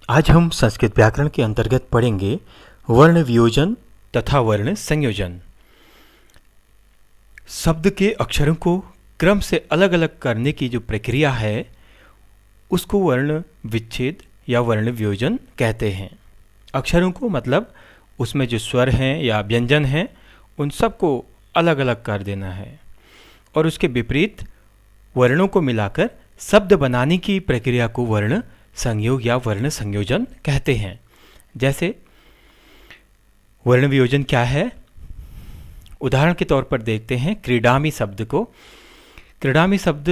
आज हम संस्कृत व्याकरण के अंतर्गत पढ़ेंगे वर्ण वियोजन तथा वर्ण संयोजन। शब्द के अक्षरों को क्रम से अलग अलग करने की जो प्रक्रिया है उसको वर्ण विच्छेद या वर्ण वियोजन कहते हैं। अक्षरों को मतलब उसमें जो स्वर हैं या व्यंजन हैं उन सबको अलग अलग कर देना है और उसके विपरीत वर्णों को मिलाकर शब्द बनाने की प्रक्रिया को वर्ण संयोग या वर्ण संयोजन कहते हैं। जैसे वर्ण वियोजन क्या है, उदाहरण के तौर पर देखते हैं क्रीडामी शब्द को। क्रीडामी शब्द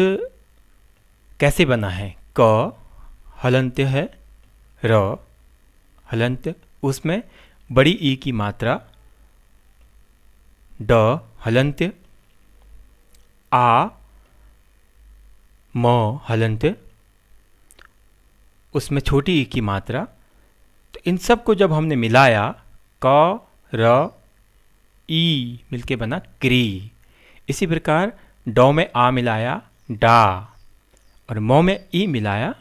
कैसे बना है? क हलंत्य है, र हलंत्य, उसमें बड़ी ई की मात्रा, ड हलंत्य, आ म हलंत्य, उसमें छोटी ई की मात्रा। तो इन सब को जब हमने मिलाया, क र ई मिलके बना क्री। इसी प्रकार डौ में आ मिलाया डा और मौ में ई मिलाया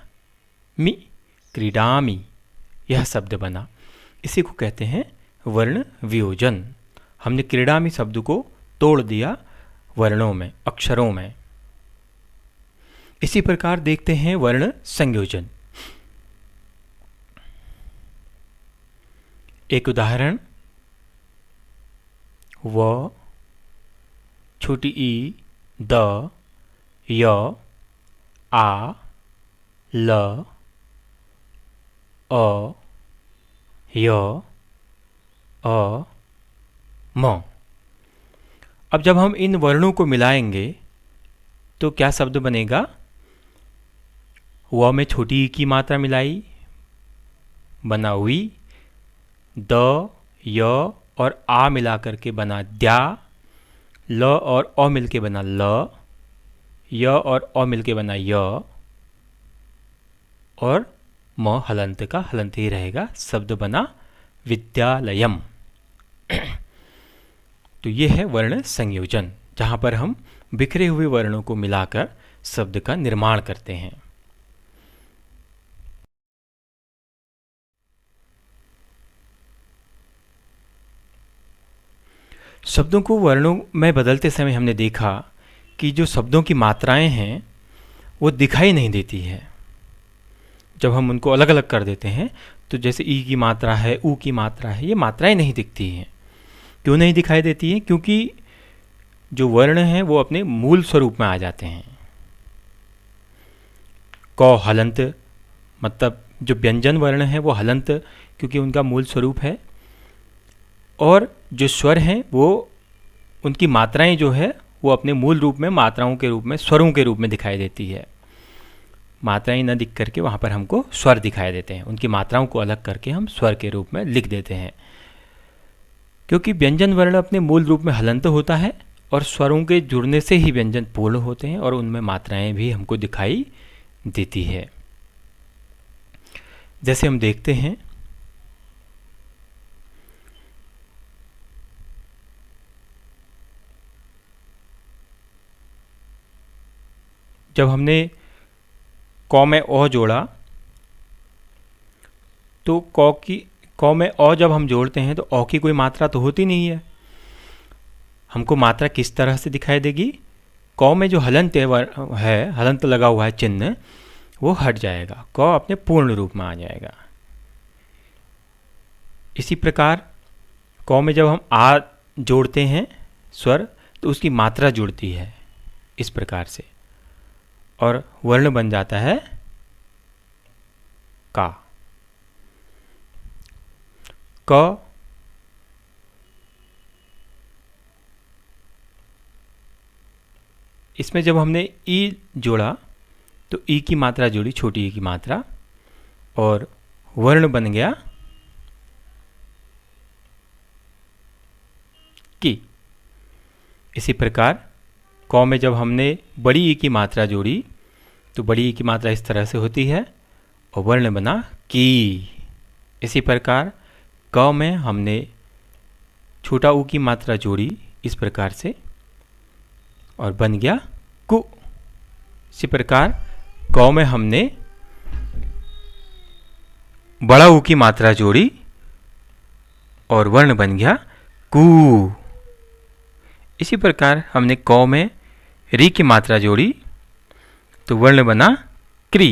मी, क्रीडामी, यह शब्द बना। इसी को कहते हैं वर्ण वियोजन। हमने क्रीडामी शब्द को तोड़ दिया वर्णों में, अक्षरों में। इसी प्रकार देखते हैं वर्ण संयोजन। एक उदाहरण, व, छोटी ई, द, य, आ, ल, अ, य, अ, म। अब जब हम इन वर्णों को मिलाएंगे तो क्या शब्द बनेगा? व में छोटी ई की मात्रा मिलाई, बना हुई। द, य और आ मिला करके बना द्या। ल और अ मिलके बना ल। य और अ मिलके बना य। और म हलंत का हलंत ही रहेगा, शब्द बना विद्यालयम। तो ये है वर्ण संयोजन, जहाँ पर हम बिखरे हुए वर्णों को मिलाकर शब्द का निर्माण करते हैं। शब्दों को वर्णों में बदलते समय हमने देखा कि जो शब्दों की मात्राएं हैं वो दिखाई नहीं देती है। जब हम उनको अलग अलग कर देते हैं तो जैसे ई की मात्रा है, ऊ की मात्रा है, ये मात्राएं नहीं दिखती हैं। क्यों नहीं दिखाई देती हैं? क्योंकि जो वर्ण हैं वो अपने मूल स्वरूप में आ जाते हैं। क हलंत, मतलब जो व्यंजन वर्ण है वो हलंत, क्योंकि उनका मूल स्वरूप है। और जो स्वर हैं वो उनकी मात्राएं जो है वो अपने मूल रूप में मात्राओं के रूप में, स्वरों के रूप में दिखाई देती है। मात्राएं न दिख करके वहाँ पर हमको स्वर दिखाई देते हैं। उनकी मात्राओं को अलग करके हम स्वर के रूप में लिख देते हैं। क्योंकि व्यंजन वर्ण अपने मूल रूप में हलंत होता है और स्वरों के जुड़ने से ही व्यंजन पूर्ण होते हैं और उनमें मात्राएं भी हमको दिखाई देती है। जैसे हम देखते हैं, जब हमने क में अ जोड़ा तो क में अ जब हम जोड़ते हैं तो अ की कोई मात्रा तो होती नहीं है। हमको मात्रा किस तरह से दिखाई देगी? क में जो हलंत है, हलंत लगा हुआ है चिन्ह, वो हट जाएगा, क अपने पूर्ण रूप में आ जाएगा। इसी प्रकार क में जब हम आ जोड़ते हैं स्वर तो उसकी मात्रा जुड़ती है इस प्रकार से और वर्ण बन जाता है का। क इसमें जब हमने ई जोड़ा तो ई की मात्रा जोड़ी, छोटी ई की मात्रा, और वर्ण बन गया की। इसी प्रकार क में जब हमने बड़ी ई की मात्रा जोड़ी तो बड़ी ई की मात्रा इस तरह से होती है और वर्ण बना की। इसी प्रकार क में हमने छोटा ऊ की मात्रा जोड़ी इस प्रकार से और बन गया कु। इसी प्रकार क में हमने बड़ा ऊ की मात्रा जोड़ी और वर्ण बन गया कू। इसी प्रकार हमने कौ में री की मात्रा जोड़ी तो वर्ण बना क्री।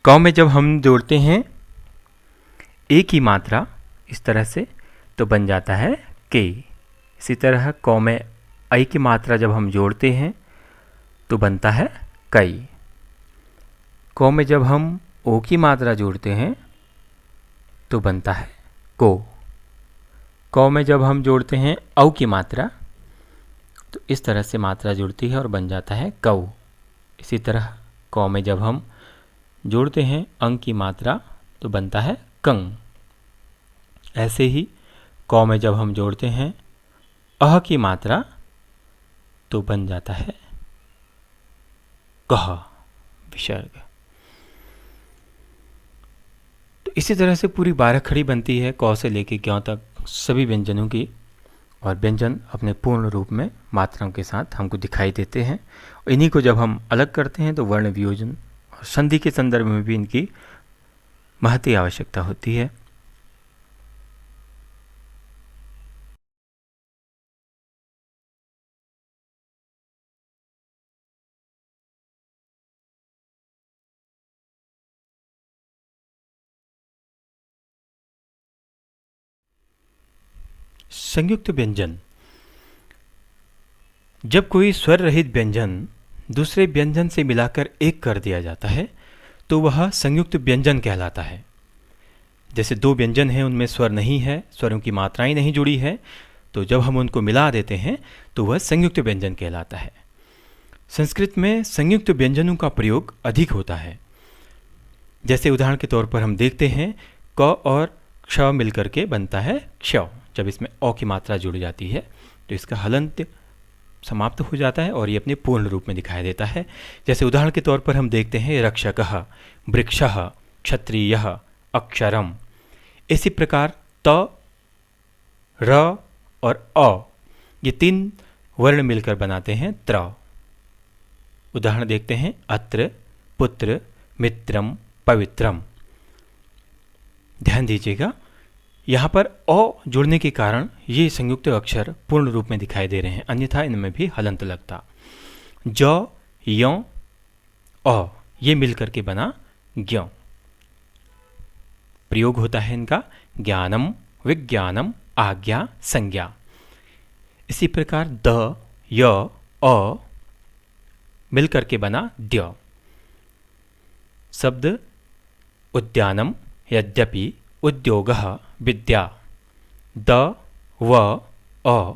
कौ में जब हम जोड़ते हैं ए की मात्रा इस तरह से तो बन जाता है के। इसी तरह कौ में आई की मात्रा जब हम जोड़ते हैं तो बनता है कई। कौ में जब हम ओ की मात्रा जोड़ते हैं तो बनता है को। कौ में जब हम जोड़ते हैं औ की मात्रा तो इस तरह से मात्रा जुड़ती है और बन जाता है कौ। इसी तरह कौ में जब हम जोड़ते हैं अंग की मात्रा तो बनता है कंग। ऐसे ही कौ में जब हम जोड़ते हैं अह की मात्रा तो बन जाता है कह विसर्ग। तो इसी तरह से पूरी 12 खड़ी बनती है कौ से लेके ज्ञ तक सभी व्यंजनों की। और व्यंजन अपने पूर्ण रूप में मात्राओं के साथ हमको दिखाई देते हैं। इन्हीं को जब हम अलग करते हैं तो वर्ण वियोजन और संधि के संदर्भ में भी इनकी महती आवश्यकता होती है। संयुक्त व्यंजन। जब कोई स्वर रहित व्यंजन दूसरे व्यंजन से मिलाकर एक कर दिया जाता है तो वह संयुक्त व्यंजन कहलाता है। जैसे दो व्यंजन हैं, उनमें स्वर नहीं है, स्वरों की मात्राएं नहीं जुड़ी है, तो जब हम उनको मिला देते हैं तो वह संयुक्त व्यंजन कहलाता है। संस्कृत में संयुक्त व्यंजनों का प्रयोग अधिक होता है। जैसे उदाहरण के तौर पर हम देखते हैं क और क्ष मिलकर के बनता है क्ष। जब इसमें औ की मात्रा जुड़ जाती है तो इसका हलंत समाप्त हो जाता है और ये अपने पूर्ण रूप में दिखाई देता है। जैसे उदाहरण के तौर पर हम देखते हैं रक्षकः, वृक्षः, क्षत्रियः, अक्षरम। इसी प्रकार त, र और अ ये 3 वर्ण मिलकर बनाते हैं त्र। उदाहरण देखते हैं अत्र, पुत्र, मित्रम, पवित्रम। ध्यान दीजिएगा, यहाँ पर अ जुड़ने के कारण ये संयुक्त अक्षर पूर्ण रूप में दिखाई दे रहे हैं, अन्यथा इनमें भी हलंत लगता। ज, य, अ ये मिलकर के बना ज्ञ। प्रयोग होता है इनका ज्ञानम, विज्ञानम, आज्ञा, संज्ञा। इसी प्रकार द, य, अ मिलकर के बना द्य। शब्द उद्यानम, यद्यपि, उद्योगः, विद्या। द, व, अ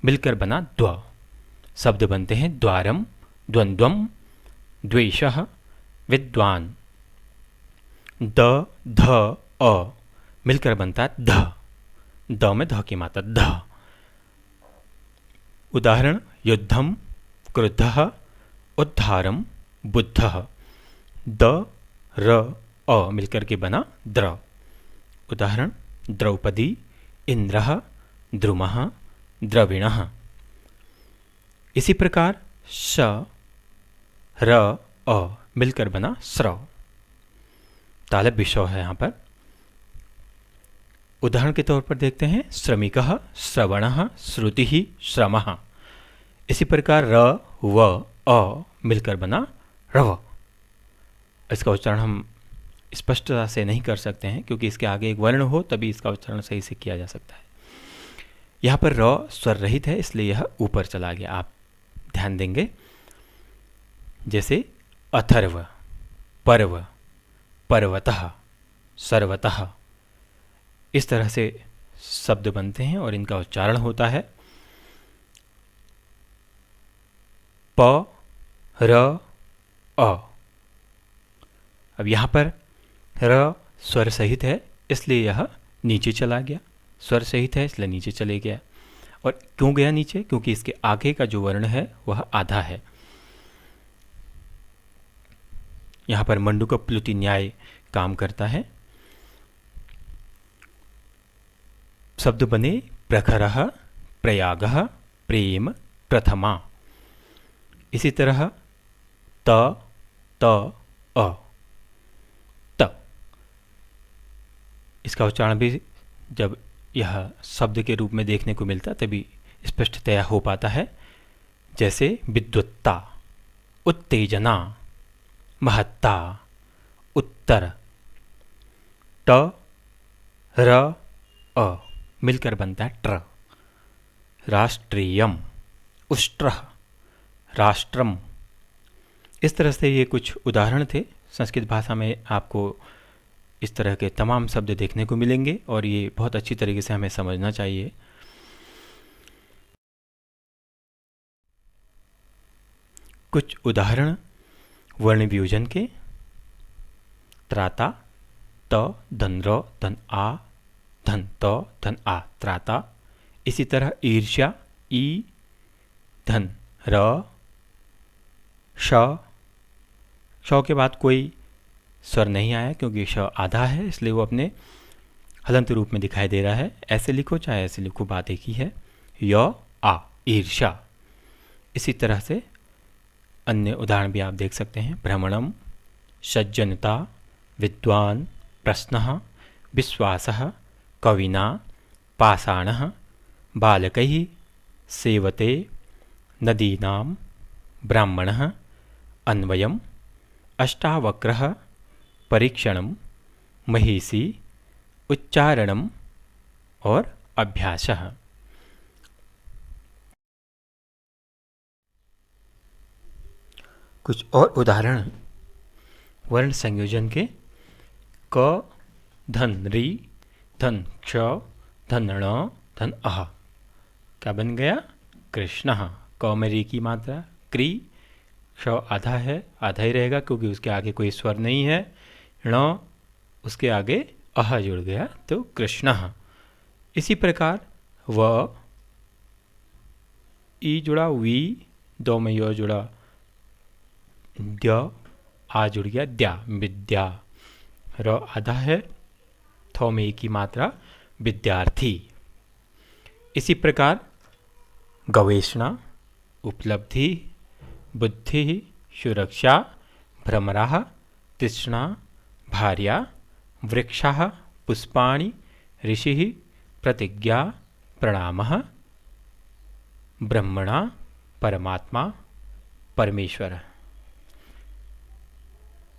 मिलकर बना द्व। शब्द बनते हैं द्वारम, द्वंद्वम, द्वेषः, विद्वान। द, ध, अ मिलकर बनता है ध। द में ध की मात्रा ध। उदाहरण युद्धम, क्रुद्धः, उद्धारम, बुद्धः। द, र, अ मिलकर के बना द्र। उदाहरण द्रौपदी, इंद्रः, द्रुमः, द्रविणः। इसी प्रकार श, र, अ मिलकर बना स्र। तालव्य विषय है यहाँ पर। उदाहरण के तौर पर देखते हैं श्रमिकः, श्रवणः, श्रुतिः, श्रमः। इसी प्रकार र, व, अ मिलकर बना रव। इसका उच्चारण हम स्पष्टता से नहीं कर सकते हैं क्योंकि इसके आगे एक वर्ण हो तभी इसका उच्चारण सही से किया जा सकता है। यहाँ पर र स्वर रहित है इसलिए यह ऊपर चला गया, आप ध्यान देंगे। जैसे अथर्व, पर्व, पर्वतः, सर्वतः। इस तरह से शब्द बनते हैं और इनका उच्चारण होता है प, र, अ। अब यहाँ पर र स्वर सहित है इसलिए यह नीचे चला गया, स्वर सहित है इसलिए नीचे चले गया। और क्यों गया नीचे? क्योंकि इसके आगे का जो वर्ण है वह आधा है। यहाँ पर मंडूकप्लुति न्याय काम करता है। शब्द बने प्रखरः, प्रयागः, प्रेम, प्रथमा। इसी तरह त, त, अ। इसका उच्चारण भी जब यह शब्द के रूप में देखने को मिलता तभी स्पष्टतया हो पाता है। जैसे विद्वत्ता, उत्तेजना, महत्ता, उत्तर। ट र अ मिलकर बनता है ट्र। राष्ट्रीयम, उष्ट्रः, राष्ट्रम। इस तरह से ये कुछ उदाहरण थे। संस्कृत भाषा में आपको इस तरह के तमाम शब्द देखने को मिलेंगे और ये बहुत अच्छी तरीके से हमें समझना चाहिए। कुछ उदाहरण वर्ण वियोजन के। त्राता, त धन र धन आ धन त धन आ, त्राता। इसी तरह ईर्ष्या, ई धन र, श। श के बाद कोई स्वर नहीं आया क्योंकि श आधा है, इसलिए वो अपने हलंत रूप में दिखाई दे रहा है। ऐसे लिखो चाहे ऐसे लिखो, बात एक ही है। य आ, ईर्ष्या। इसी तरह से अन्य उदाहरण भी आप देख सकते हैं। भ्रमणम, सज्जनता, विद्वान, प्रश्नः, विश्वासः, कविना, पाषाणः, बालकैः, सेवते, नदीनां, ब्राह्मणः, अन्वयम्, अष्टावक्रः, परीक्षणं, महिषी, उच्चारणम और अभ्यासः। कुछ और उदाहरण वर्ण संयोजन के। क धन री धन क्ष धन ण धन अह। क्या बन गया? कृष्णः। क में री की मात्रा, क्री, क्ष आधा है, आधा ही रहेगा क्योंकि उसके आगे कोई स्वर नहीं है। ण उसके आगे अह जुड़ गया तो कृष्णः। इसी प्रकार व, ई जुड़ा वी, दो में यो जुड़ा द्य, आ जुड़ गया द्या, विद्या। र आधा है, थो में की मात्रा, विद्यार्थी। इसी प्रकार गवेषणा, उपलब्धि, बुद्धि, सुरक्षा, भ्रमरा, तृष्णा, भार्या, वृक्षः, पुष्पाणि, ऋषि, प्रतिज्ञा, प्रणामः, ब्रह्मणा, परमात्मा, परमेश्वर।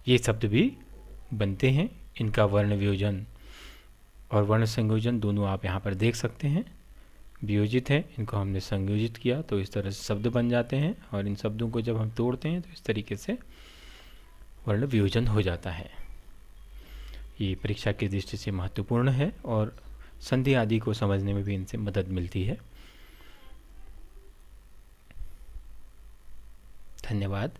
ये शब्द भी बनते हैं। इनका वर्ण वियोजन और वर्ण संयोजन दोनों आप यहाँ पर देख सकते हैं। वियोजित है, इनको हमने संयोजित किया तो इस तरह से शब्द बन जाते हैं और इन शब्दों को जब हम तोड़ते हैं तो इस तरीके से वर्ण वियोजन हो जाता है। ये परीक्षा की दृष्टि से महत्वपूर्ण है और संधि आदि को समझने में भी इनसे मदद मिलती है। धन्यवाद।